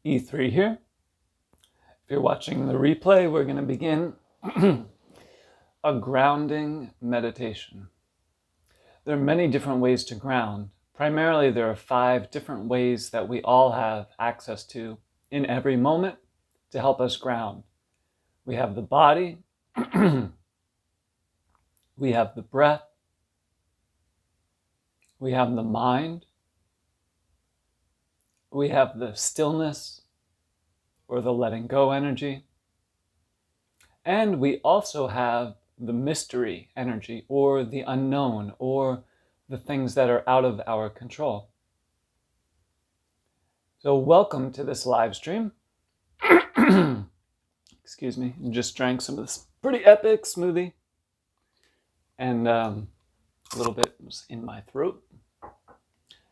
E3 here. If you're watching the replay, we're going to begin a grounding meditation. There are many different ways to ground. Primarily, there are 5 different ways that we all have access to in every moment to help us ground. We have the body, we have the breath, we have the mind, we have the stillness or the letting go energy, and we also have the mystery energy or the unknown or the things that are out of our control. So welcome to this live stream. Excuse me, I just drank some of this pretty epic smoothie and a little bit was in my throat.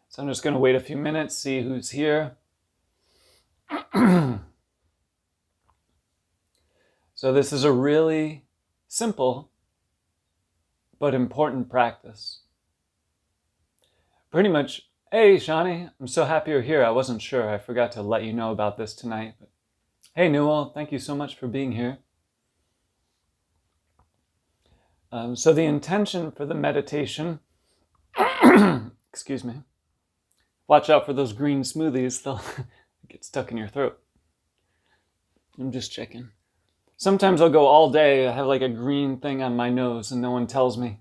So I'm just going to wait a few minutes, see who's here. So this is a really simple but important practice. Pretty much, hey Shani, I'm so happy you're here. I wasn't sure. I forgot to let you know about this tonight. But hey Newell, thank you so much for being here. So the intention for the meditation, excuse me, watch out for those green smoothies, they'll get stuck in your throat. I'm just checking. Sometimes I'll go all day, I have like a green thing on my nose and no one tells me.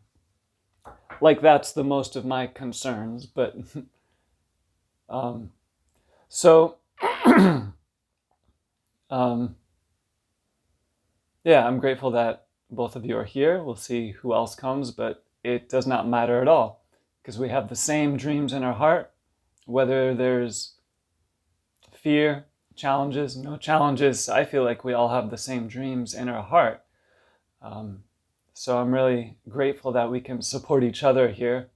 Like that's the most of my concerns, but yeah, I'm grateful that both of you are here. We'll see who else comes, but it does not matter at all because we have the same dreams in our heart, whether there's fear, challenges, no challenges. I feel like we all have the same dreams in our heart. So I'm really grateful that we can support each other here.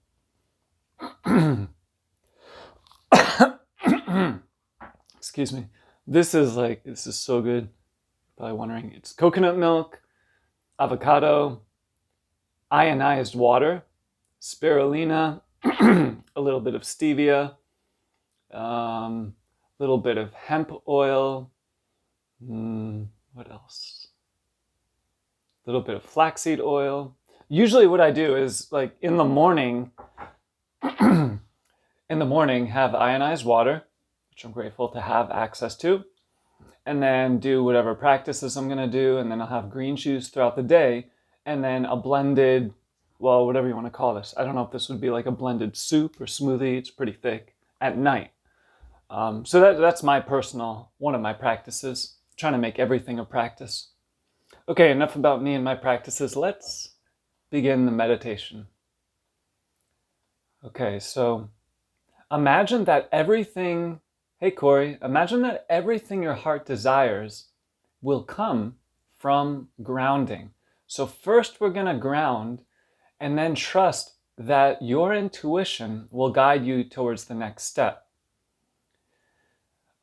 Excuse me. This is so good. Probably wondering, it's coconut milk, avocado, ionized water, spirulina, a little bit of stevia, a little bit of hemp oil, what else? A little bit of flaxseed oil. Usually what I do is like in the morning have ionized water, which I'm grateful to have access to, and then do whatever practices I'm going to do, and then I'll have green juice throughout the day, and then a blended, well, whatever you want to call this. I don't know if this would be like a blended soup or smoothie. It's pretty thick at night. So that's my personal, one of my practices, trying to make everything a practice. Okay, enough about me and my practices. Let's begin the meditation. Okay, so imagine that everything, hey Corey, imagine that everything your heart desires will come from grounding. So first we're going to ground and then trust that your intuition will guide you towards the next step.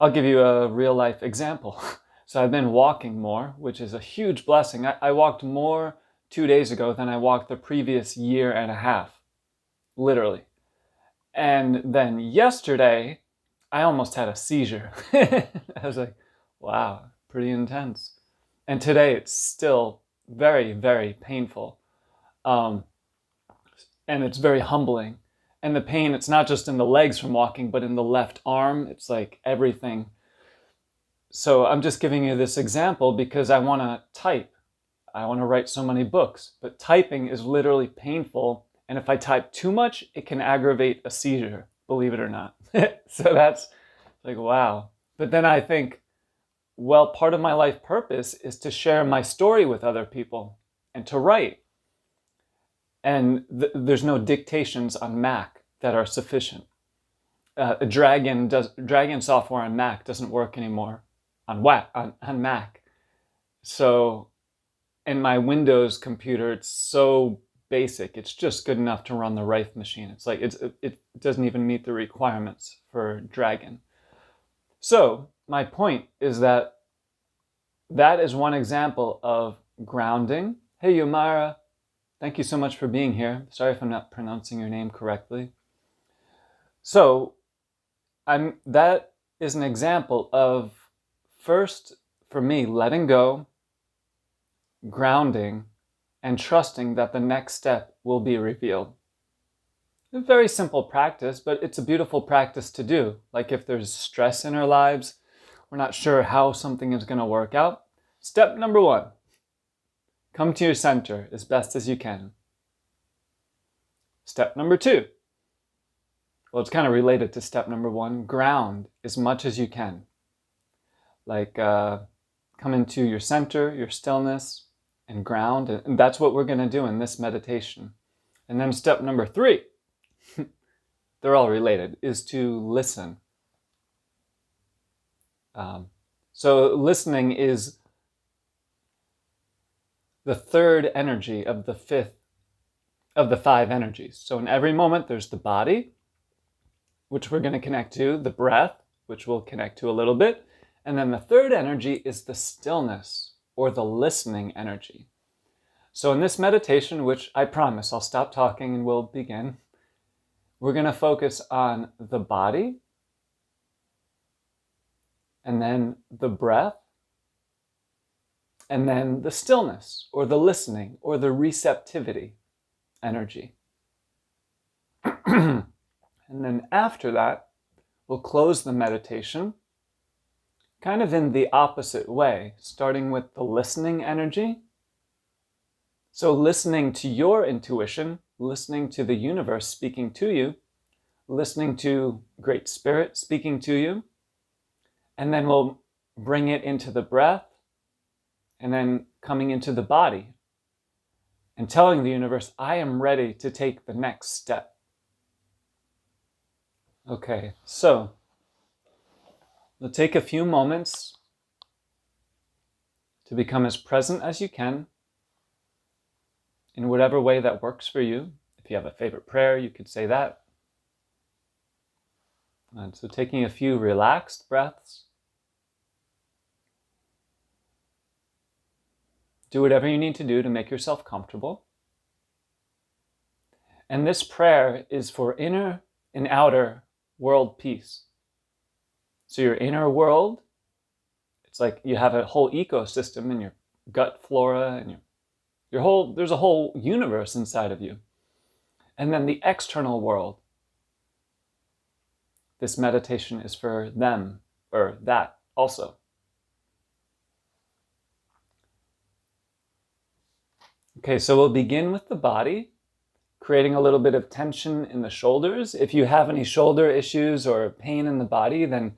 I'll give you a real life example. So I've been walking more, which is a huge blessing. I walked more 2 days ago than I walked the previous year and a half, literally. And then yesterday, I almost had a seizure. I was like, wow, pretty intense. And today it's still very, very painful. And it's very humbling. And the pain, it's not just in the legs from walking, but in the left arm. It's like everything. So I'm just giving you this example because I want to type. I want to write so many books. But typing is literally painful. And if I type too much, it can aggravate a seizure, believe it or not. So that's like, wow. But then I think, well, part of my life purpose is to share my story with other people and to write. And there's no dictations on Mac that are sufficient. Dragon software on Mac doesn't work anymore on Mac. So in my Windows computer, it's so basic. It's just good enough to run the Rife machine. It's like it doesn't even meet the requirements for Dragon. So my point is that is one example of grounding. Hey Yomara, thank you so much for being here. Sorry if I'm not pronouncing your name correctly. So that is an example of first, for me, letting go, grounding, and trusting that the next step will be revealed. A very simple practice, but it's a beautiful practice to do. Like if there's stress in our lives, we're not sure how something is going to work out. Step number 1, come to your center as best as you can. Step number 2, well, it's kind of related to step number 1, ground as much as you can. Like come into your center, your stillness, and ground. And that's what we're going to do in this meditation. And then step number 3, they're all related, is to listen. So listening is the third energy of the fifth of the 5 energies. So in every moment, there's the body, which we're going to connect to, the breath, which we'll connect to a little bit. And then the third energy is the stillness, or the listening energy. So in this meditation, which I promise I'll stop talking and we'll begin, we're going to focus on the body, and then the breath, and then the stillness, or the listening, or the receptivity energy. And then after that, we'll close the meditation kind of in the opposite way, starting with the listening energy. So listening to your intuition, listening to the universe speaking to you, listening to Great Spirit speaking to you, and then we'll bring it into the breath, and then coming into the body, and telling the universe, I am ready to take the next step. Okay, so we'll take a few moments to become as present as you can in whatever way that works for you. If you have a favorite prayer, you could say that. And so taking a few relaxed breaths. Do whatever you need to do to make yourself comfortable. And this prayer is for inner and outer world peace. So your inner world, it's like you have a whole ecosystem in your gut flora and there's a whole universe inside of you. And then the external world, this meditation is for them, or that also. Okay, so we'll begin with the body, creating a little bit of tension in the shoulders. If you have any shoulder issues or pain in the body, then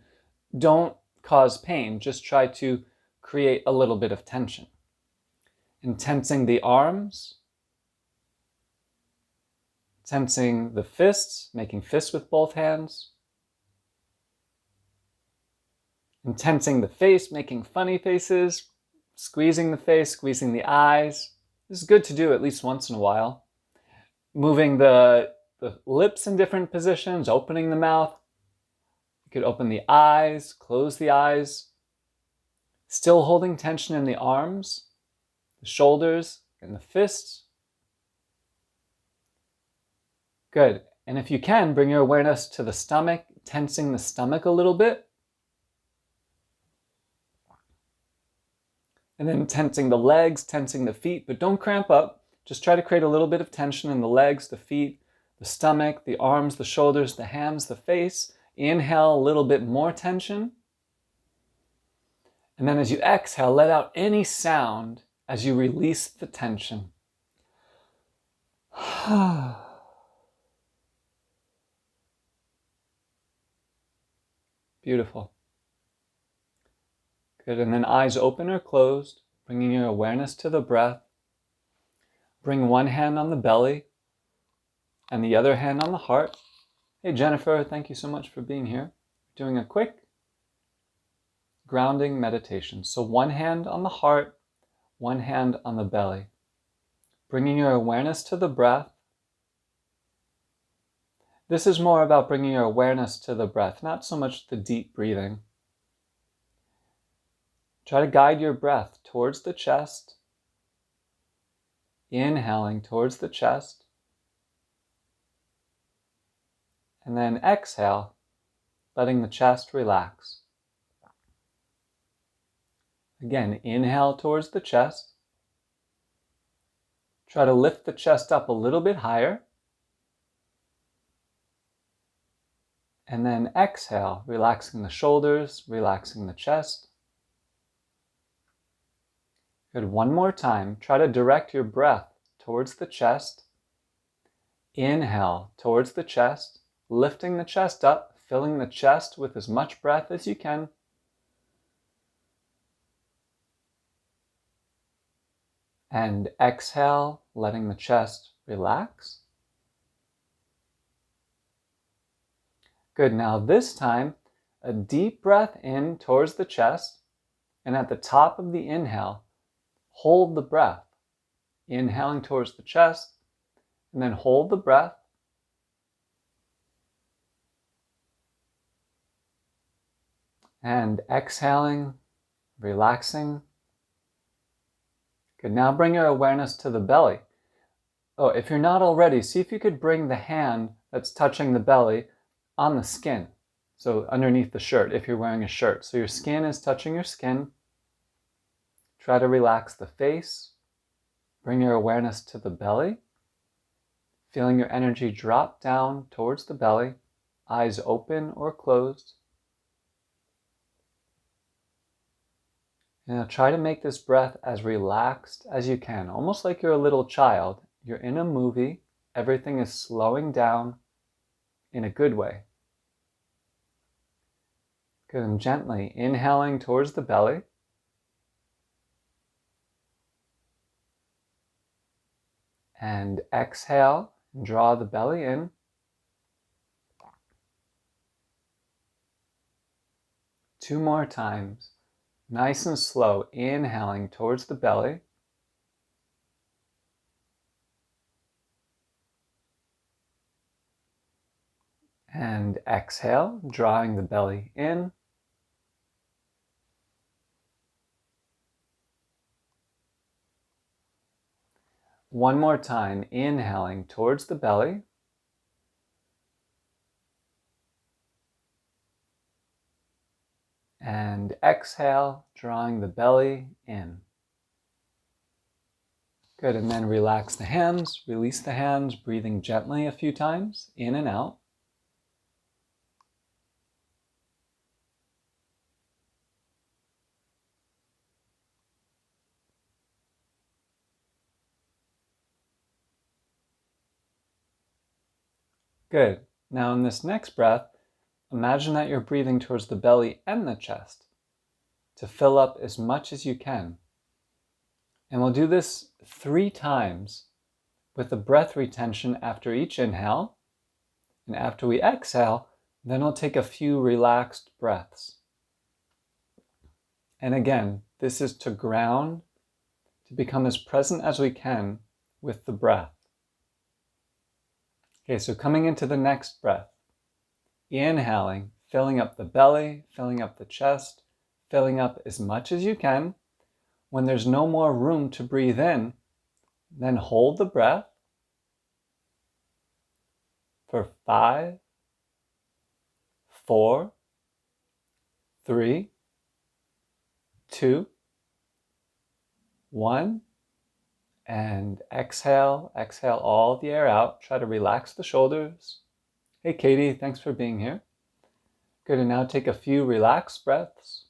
don't cause pain. Just try to create a little bit of tension. And tensing the arms, tensing the fists, making fists with both hands. And tensing the face, making funny faces, squeezing the face, squeezing the eyes. This is good to do at least once in a while. Moving the lips in different positions, opening the mouth. You could open the eyes, close the eyes. Still holding tension in the arms, the shoulders, and the fists. Good. And if you can, bring your awareness to the stomach, tensing the stomach a little bit. And then tensing the legs, tensing the feet, but don't cramp up. Just try to create a little bit of tension in the legs, the feet, the stomach, the arms, the shoulders, the hands, the face. Inhale a little bit more tension. And then as you exhale, let out any sound as you release the tension. Beautiful. Good, and then eyes open or closed, bringing your awareness to the breath. Bring one hand on the belly and the other hand on the heart. Hey Jennifer, thank you so much for being here. Doing a quick grounding meditation. So one hand on the heart, one hand on the belly. Bringing your awareness to the breath. This is more about bringing your awareness to the breath, not so much the deep breathing. Try to guide your breath towards the chest, inhaling towards the chest, and then exhale, letting the chest relax. Again, inhale towards the chest. Try to lift the chest up a little bit higher. And then exhale, relaxing the shoulders, relaxing the chest. Good. One more time. Try to direct your breath towards the chest. Inhale towards the chest, lifting the chest up, filling the chest with as much breath as you can. And exhale, letting the chest relax. Good. Now this time, a deep breath in towards the chest, and at the top of the inhale, hold the breath. Inhaling towards the chest, and then hold the breath. And exhaling, relaxing. Good. Now bring your awareness to the belly. Oh, if you're not already, see if you could bring the hand that's touching the belly on the skin. So underneath the shirt, if you're wearing a shirt. So your skin is touching your skin. Try to relax the face. Bring your awareness to the belly. Feeling your energy drop down towards the belly, eyes open or closed. Now try to make this breath as relaxed as you can, almost like you're a little child. You're in a movie, everything is slowing down in a good way. Good, and gently inhaling towards the belly. And exhale, and draw the belly in. Two more times. Nice and slow, inhaling towards the belly. And exhale, drawing the belly in. One more time, inhaling towards the belly. And exhale, drawing the belly in. Good, and then relax the hands, release the hands, breathing gently a few times, in and out. Good. Now in this next breath, imagine that you're breathing towards the belly and the chest to fill up as much as you can. And we'll do this 3 times with the breath retention after each inhale. And after we exhale, then we'll take a few relaxed breaths. And again, this is to ground, to become as present as we can with the breath. Okay, so coming into the next breath, inhaling, filling up the belly, filling up the chest, filling up as much as you can. When there's no more room to breathe in, then hold the breath for 5, 4, 3, 2, 1, and exhale all the air out. Try to relax the shoulders. Hey Katie, thanks for being here. Good, and now take a few relaxed breaths.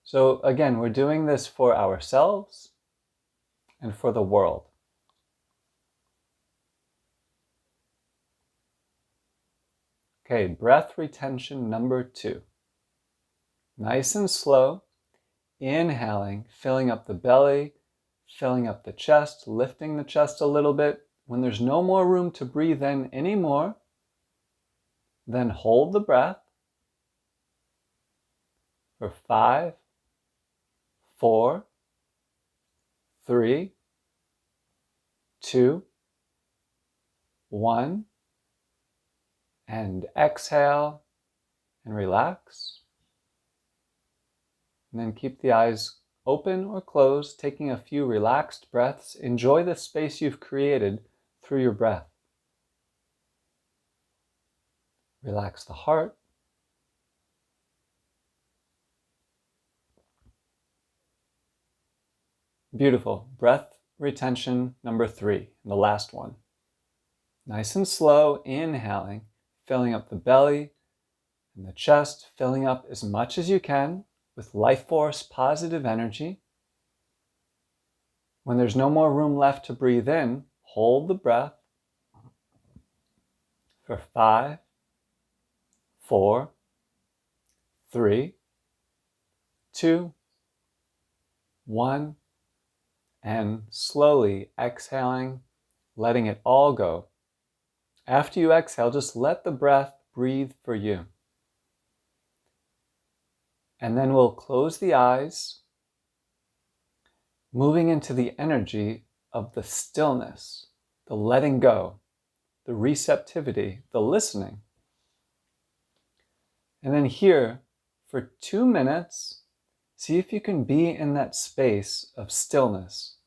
So again, we're doing this for ourselves and for the world. Okay, breath retention number 2. Nice and slow, inhaling, filling up the belly, filling up the chest, lifting the chest a little bit. When there's no more room to breathe in anymore, then hold the breath for 5, 4, 3, 2, 1, and exhale and relax. And then keep the eyes open or closed, taking a few relaxed breaths. Enjoy the space you've created through your breath. Relax the heart. Beautiful. Breath retention number 3, the last one. Nice and slow, inhaling, filling up the belly and the chest, filling up as much as you can with life force, positive energy. When there's no more room left to breathe in, hold the breath for 5, 4, 3, 2, 1, and slowly exhaling, letting it all go. After you exhale, just let the breath breathe for you. And then we'll close the eyes, moving into the energy of the stillness, the letting go, the receptivity, the listening. And then here, for 2 minutes, see if you can be in that space of stillness.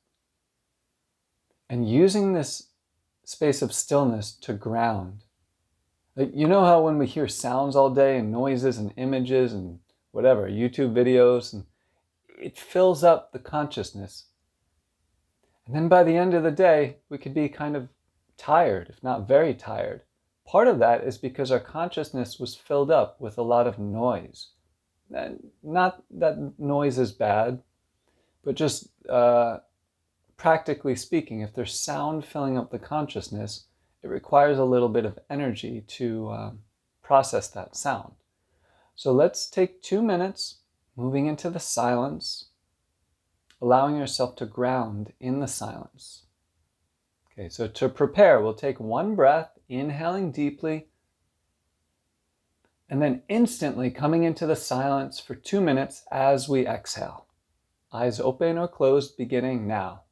And using this space of stillness to ground. Like, you know how when we hear sounds all day and noises and images and whatever, YouTube videos, and it fills up the consciousness. And then by the end of the day, we could be kind of tired, if not very tired. Part of that is because our consciousness was filled up with a lot of noise. And not that noise is bad, but just practically speaking, if there's sound filling up the consciousness, it requires a little bit of energy to process that sound. So let's take 2 minutes, moving into the silence, allowing yourself to ground in the silence. Okay, so to prepare, we'll take 1 breath, inhaling deeply, and then instantly coming into the silence for 2 minutes as we exhale. Eyes open or closed, beginning now.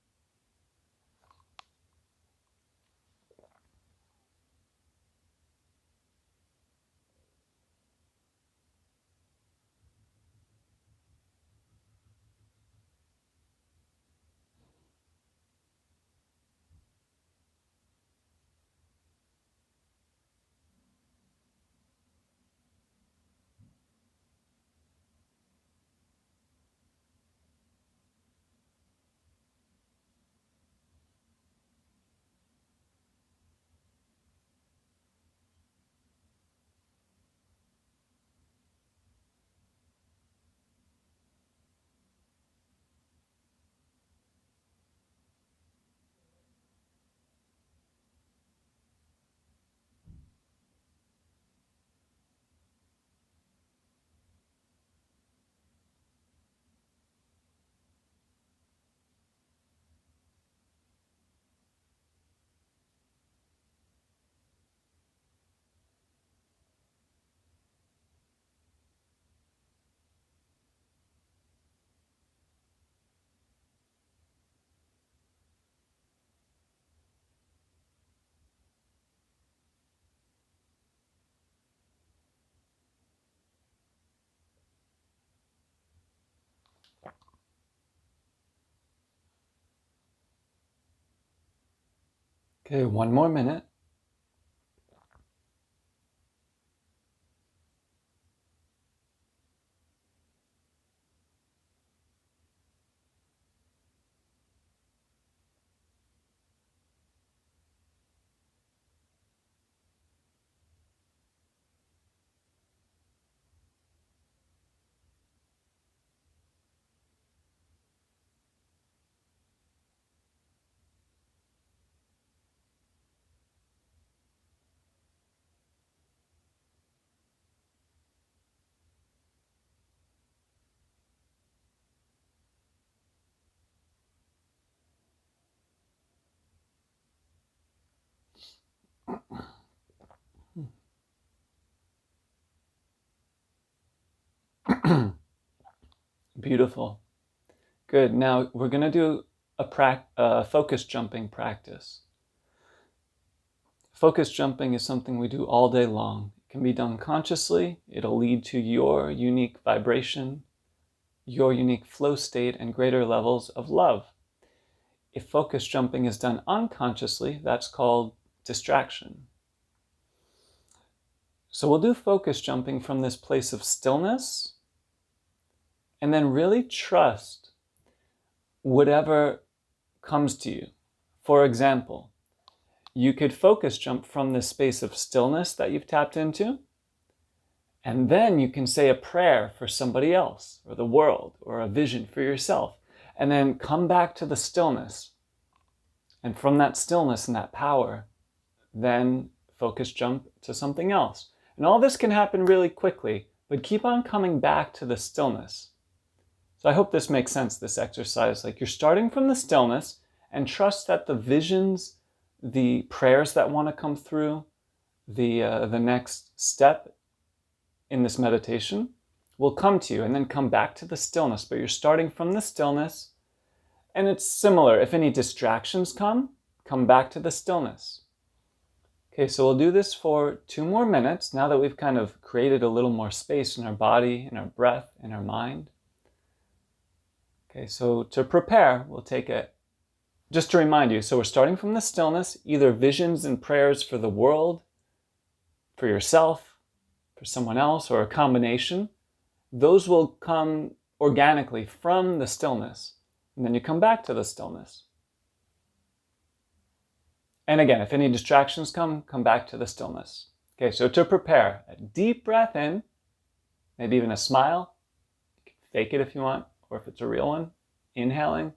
Okay, 1 more minute. Beautiful. Good. Now we're going to do a focus jumping practice. Focus jumping is something we do all day long. It can be done consciously. It'll lead to your unique vibration, your unique flow state, and greater levels of love. If focus jumping is done unconsciously, that's called distraction. So we'll do focus jumping from this place of stillness, and then really trust whatever comes to you. For example, you could focus jump from this space of stillness that you've tapped into, and then you can say a prayer for somebody else, or the world, or a vision for yourself, and then come back to the stillness. And from that stillness and that power, then focus jump to something else. And all this can happen really quickly, but keep on coming back to the stillness. So I hope this makes sense, this exercise. Like, you're starting from the stillness and trust that the visions, the prayers that want to come through, the next step in this meditation will come to you, and then come back to the stillness. But you're starting from the stillness, and it's similar. If any distractions come back to the stillness. Okay, so we'll do this for 2 more minutes now that we've kind of created a little more space in our body, in our breath, in our mind. Okay, so to prepare, we'll take it, just to remind you, so we're starting from the stillness, either visions and prayers for the world, for yourself, for someone else, or a combination. Those will come organically from the stillness, and then you come back to the stillness. And again, if any distractions come back to the stillness. Okay, so to prepare, a deep breath in, maybe even a smile. You can fake it if you want, or if it's a real one. Inhaling.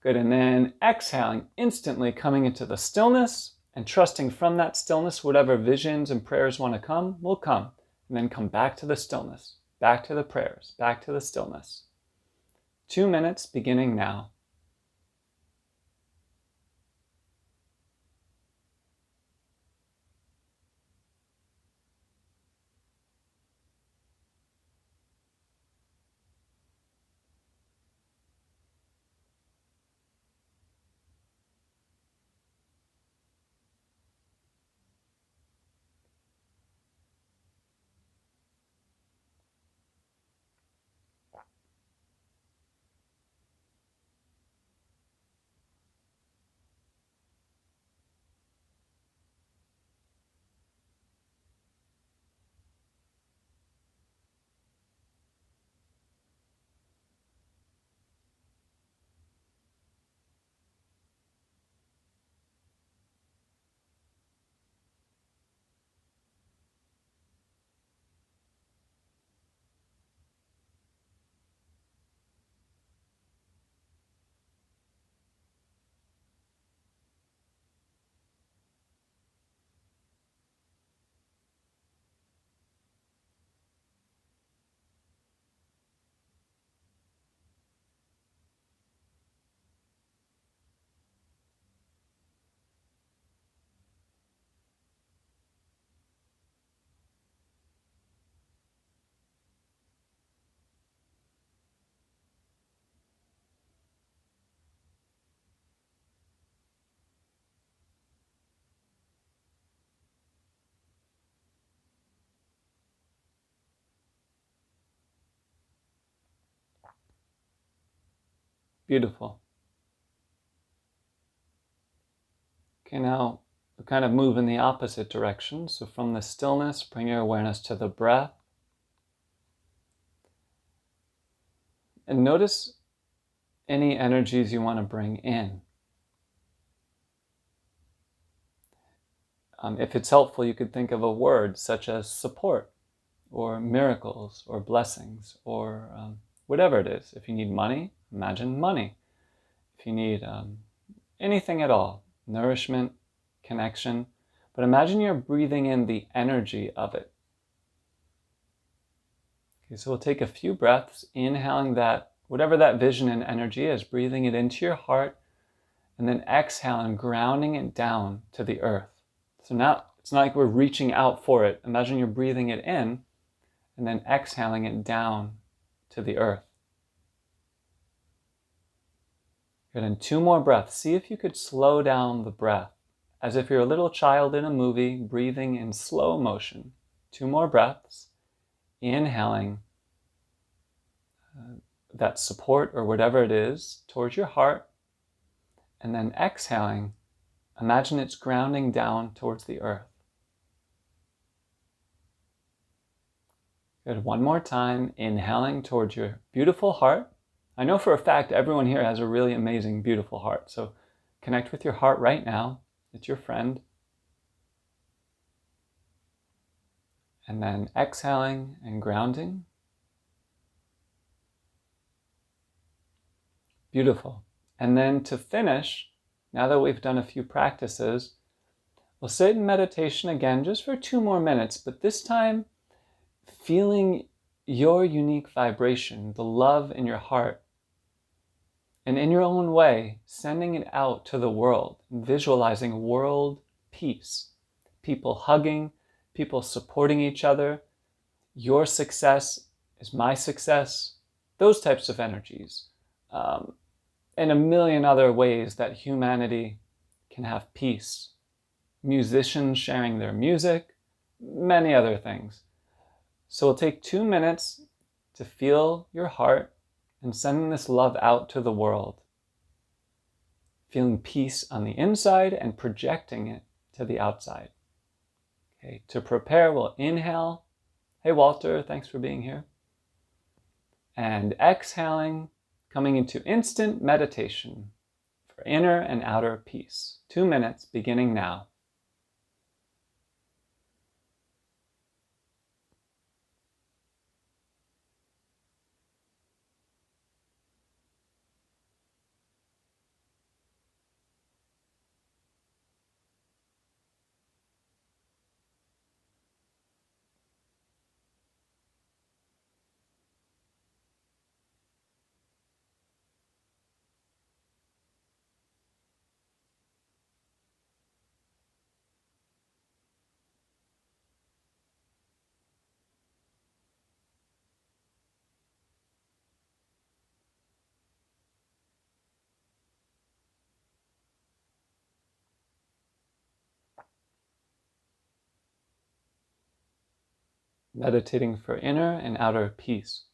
Good, and then exhaling, instantly coming into the stillness and trusting from that stillness, whatever visions and prayers want to come, will come. And then come back to the stillness, back to the prayers, back to the stillness. 2 minutes beginning now. Beautiful. Okay, now we kind of move in the opposite direction. So from the stillness, bring your awareness to the breath. And notice any energies you want to bring in. If it's helpful, you could think of a word such as support, or miracles, or blessings, or whatever it is. If you need money, imagine money. If you need anything at all, nourishment, connection, but imagine you're breathing in the energy of it. Okay, so we'll take a few breaths, inhaling that, whatever that vision and energy is, breathing it into your heart, and then exhaling, grounding it down to the earth. So now it's not like we're reaching out for it. Imagine you're breathing it in and then exhaling it down to the earth. Good, and 2 more breaths. See if you could slow down the breath, as if you're a little child in a movie, breathing in slow motion. 2 more breaths, inhaling that support or whatever it is towards your heart, and then exhaling, imagine it's grounding down towards the earth. Good, 1 more time, inhaling towards your beautiful heart, I know for a fact everyone here has a really amazing, beautiful heart. So connect with your heart right now. It's your friend. And then exhaling and grounding. Beautiful. And then to finish, now that we've done a few practices, we'll sit in meditation again just for 2 more minutes, but this time feeling your unique vibration, the love in your heart, and in your own way, sending it out to the world, visualizing world peace, people hugging, people supporting each other. Your success is my success, those types of energies. And a million other ways that humanity can have peace. Musicians sharing their music, many other things. So we'll take 2 minutes to feel your heart and sending this love out to the world. Feeling peace on the inside and projecting it to the outside. Okay, to prepare, we'll inhale. Hey Walter, thanks for being here. And exhaling, coming into instant meditation for inner and outer peace. 2 minutes beginning now. Meditating for inner and outer peace.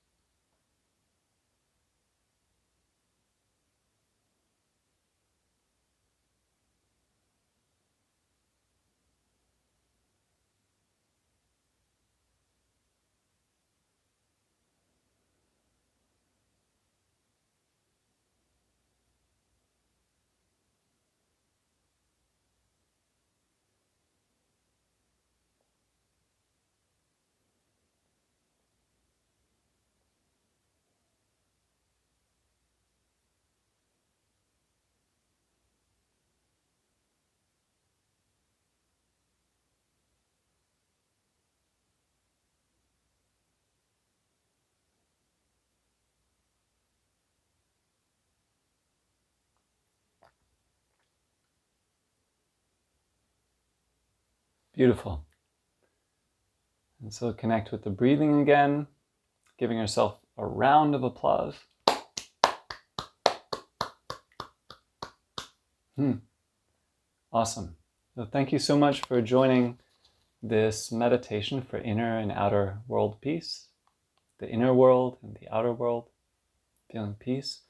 Beautiful. And so connect with the breathing again, giving yourself a round of applause. Awesome. So thank you so much for joining this meditation for inner and outer world peace, the inner world and the outer world, feeling peace.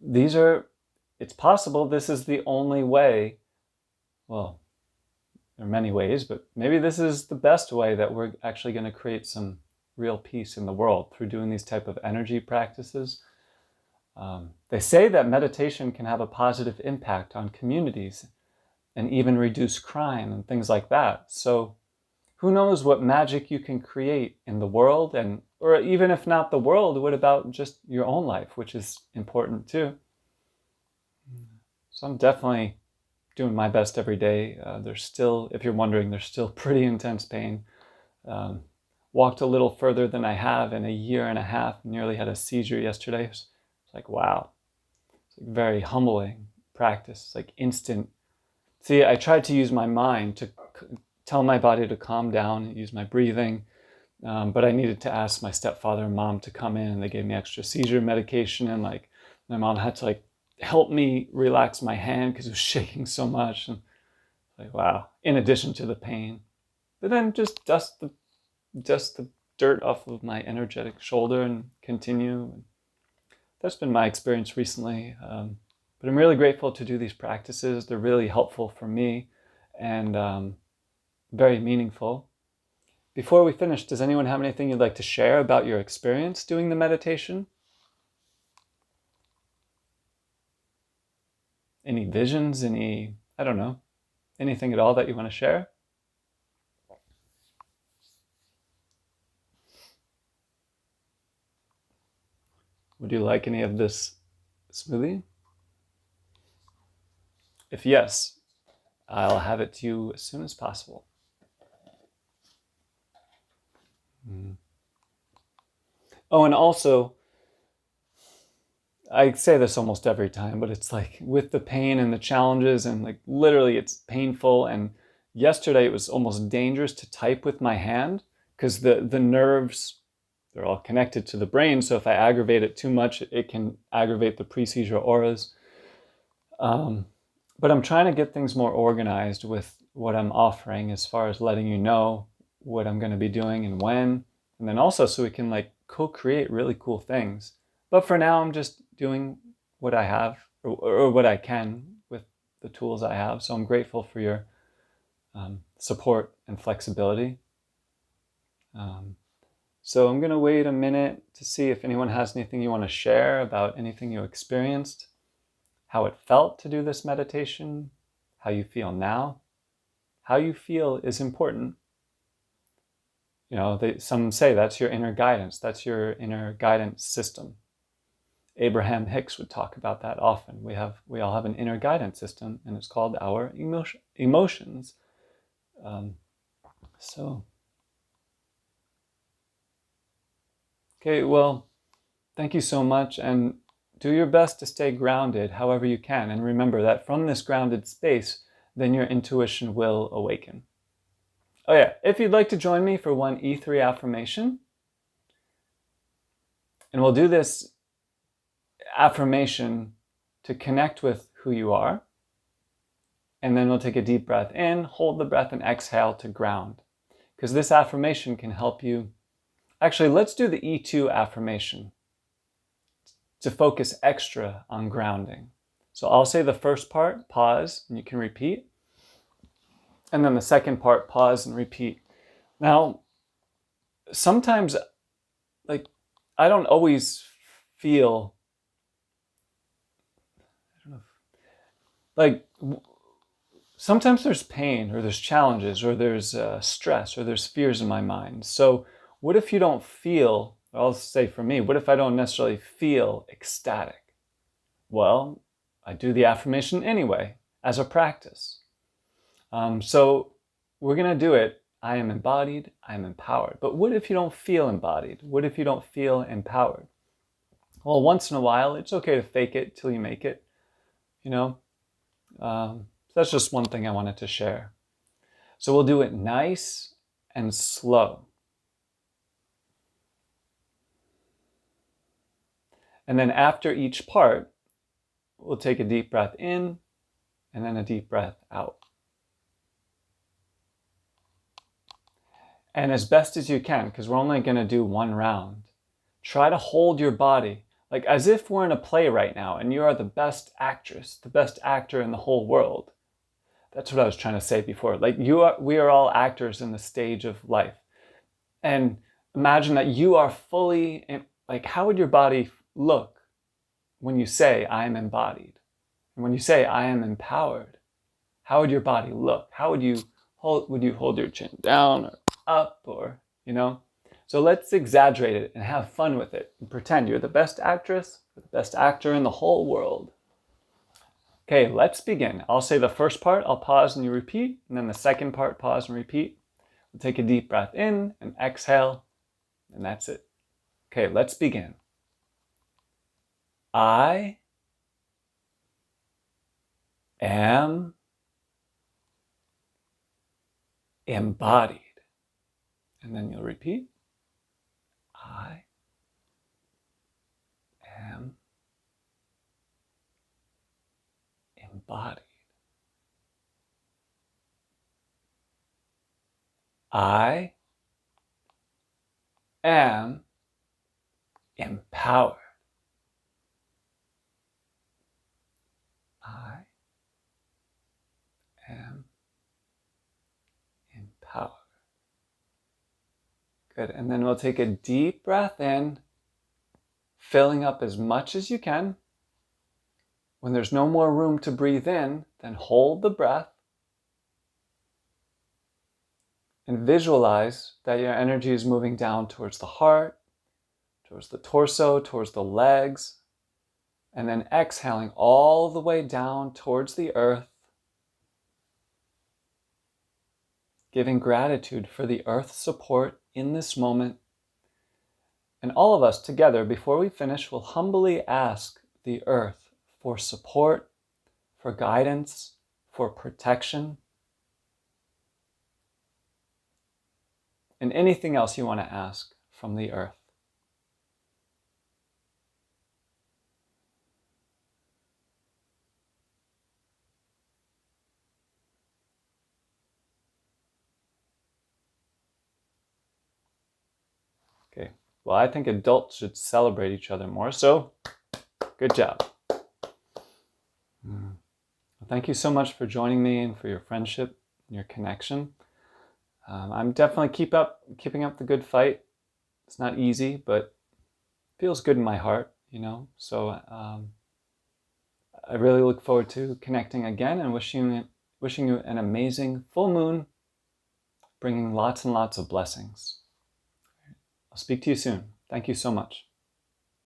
It's possible this is the only way, well, there are many ways, but maybe this is the best way that we're actually going to create some real peace in the world through doing these type of energy practices. They say that meditation can have a positive impact on communities and even reduce crime and things like that. So who knows what magic you can create in the world, and or even if not the world, what about just your own life, which is important too. So I'm definitely doing my best every day. There's still, if you're wondering, there's still pretty intense pain. Walked a little further than I have in a year and a half, nearly had a seizure yesterday. It's like, wow. It's like very humbling practice. It's like instant. See, I tried to use my mind to tell my body to calm down, use my breathing, but I needed to ask my stepfather and mom to come in, and they gave me extra seizure medication, and like my mom had to like help me relax my hand because it was shaking so much. And like, wow, in addition to the pain. But then just dust the dirt off of my energetic shoulder and continue. That's been my experience recently. But I'm really grateful to do these practices. They're really helpful for me and very meaningful. Before we finish, does anyone have anything you'd like to share about your experience doing the meditation? Any visions, I don't know, anything at all that you want to share? Would you like any of this smoothie? If yes, I'll have it to you as soon as possible. Oh, and also, I say this almost every time, but it's like with the pain and the challenges, and like literally it's painful. And yesterday it was almost dangerous to type with my hand because the nerves, they're all connected to the brain. So if I aggravate it too much, it can aggravate the pre-seizure auras. But I'm trying to get things more organized with what I'm offering as far as letting you know what I'm going to be doing and when. And then also so we can like co-create really cool things. But for now, I'm just doing what I have or what I can with the tools I have. So I'm grateful for your support and flexibility. So I'm going to wait a minute to see if anyone has anything you want to share about anything you experienced, how it felt to do this meditation, how you feel now. How you feel is important. You know, some say that's your inner guidance. That's your inner guidance system. Abraham Hicks would talk about that often. We all have an inner guidance system, and it's called our emotions. Okay, well, thank you so much, and do your best to stay grounded however you can. And remember that from this grounded space, then your intuition will awaken. Oh yeah, if you'd like to join me for one E3 affirmation, and we'll do this affirmation to connect with who you are, and then we'll take a deep breath in, hold the breath, and exhale to ground. Because this affirmation can help you. Actually, let's do the E2 affirmation to focus extra on grounding. So I'll say the first part, pause, and you can repeat. And then the second part, pause and repeat. Now, sometimes, like, I don't always feel, like, sometimes there's pain or there's challenges or there's stress or there's fears in my mind. So what if you don't feel, I'll say for me, what if I don't necessarily feel ecstatic? Well, I do the affirmation anyway as a practice. So we're going to do it. I am embodied, I am empowered. But what if you don't feel embodied? What if you don't feel empowered? Well, once in a while, it's okay to fake it till you make it, you know? So that's just one thing I wanted to share. So we'll do it nice and slow. And then after each part, we'll take a deep breath in and then a deep breath out. And as best as you can, because we're only going to do one round, try to hold your body like as if we're in a play right now and you are the best actress, the best actor in the whole world. That's what I was trying to say before. Like we are all actors in the stage of life. And imagine that you are fully, like how would your body look when you say, I am embodied? And when you say, I am empowered, how would your body look? How would you hold your chin down or up or, you know? So let's exaggerate it and have fun with it and pretend you're the best actress or the best actor in the whole world. Okay, let's begin. I'll say the first part, I'll pause and you repeat, and then the second part, pause and repeat. We'll take a deep breath in and exhale, and that's it. Okay, let's begin. I am embodied. And then you'll repeat. I am embodied. I am empowered. I am empowered. Good. And then we'll take a deep breath in, filling up as much as you can. When there's no more room to breathe in, then hold the breath and visualize that your energy is moving down towards the heart, towards the torso, towards the legs, and then exhaling all the way down towards the earth, giving gratitude for the earth's support in this moment. And all of us together, before we finish, will humbly ask the earth for support, for guidance, for protection, and anything else you want to ask from the earth. Okay, well, I think adults should celebrate each other more, so good job. Well, thank you so much for joining me and for your friendship and your connection. I'm definitely keeping up the good fight. It's not easy, but feels good in my heart, So I really look forward to connecting again and wishing you an amazing full moon, bringing lots and lots of blessings. I'll speak to you soon. Thank you so much.